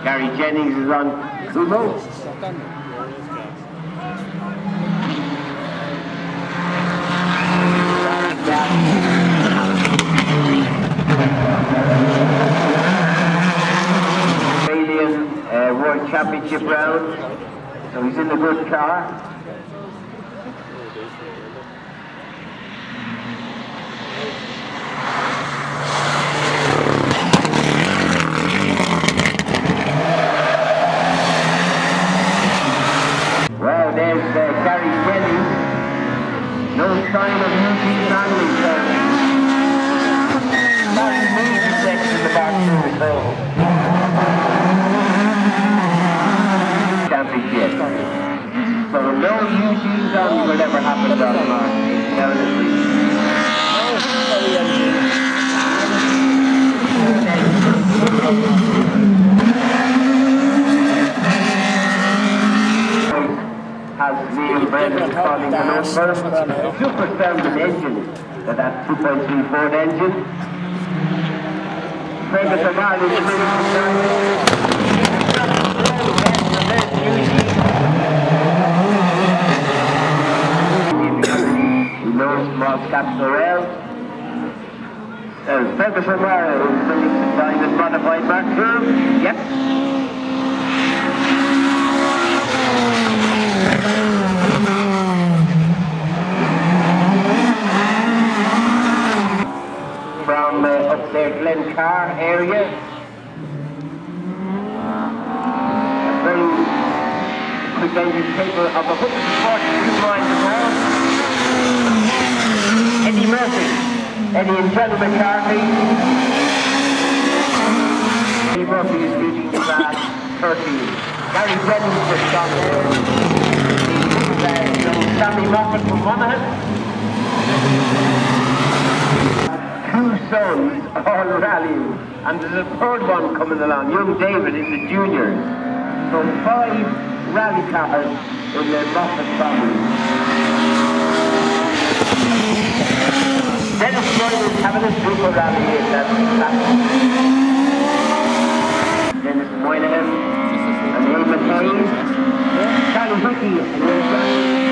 Gary Jennings is on Kumo. Australian World Championship round, so he's in a good car. Well, there's Gary Jennings. No sign of Eugene Manley there. Larry Moody next to the back too, so. Championship. So no Eugene Manley will ever happen on the mark. Has Liam Brennan calling the number. Super standard engine, that 2.3 Ford engine. Ferguson Valley is really he knows small capital rail. Ferguson Valley is really designed and modified Mark II. Yep. From up there, Glencar area. A very quick engine table of 142 miles an hour. Eddie Murphy, Eddie and Gentleman McCarthy. Eddie Murphy is leading the class 13. Gary Jennings just got there. Sammy Moffat from Monaghan. Two sons all rallying, and there's a third one coming along, young David in the juniors. So 5 rally cars in the Moffat family. Dennis Lloyd is having a super rally in that. Dennis Moynihan and Eamon Hayes. Charlie Hickey and his rally.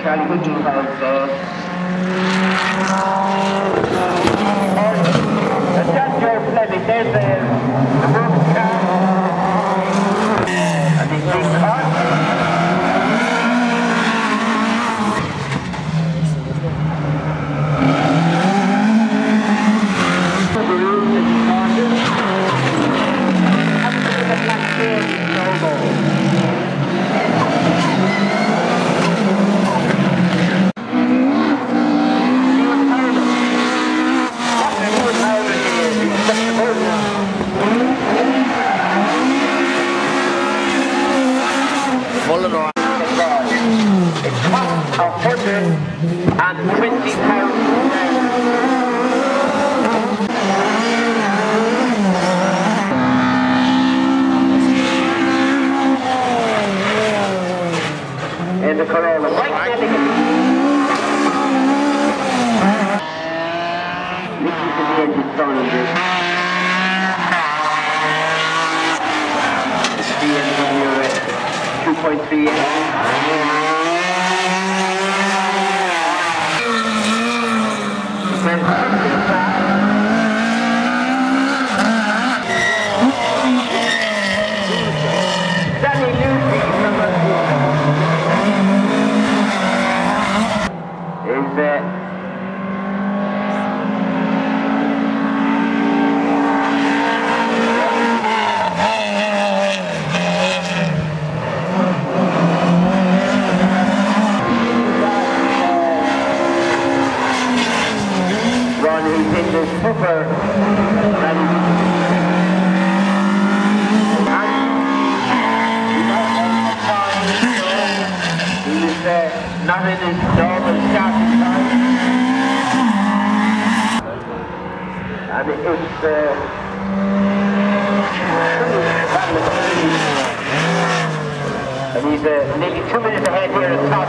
Charlie Higgins has that's Joe Fleming, there's the work car and his big car. It costs £120. In the Corolla, right delegate. Listen to the engine sound of this. It's the BMW 2.3 engine. Super he was not in his normal starting time. And it's and he's nearly 2 minutes ahead here at top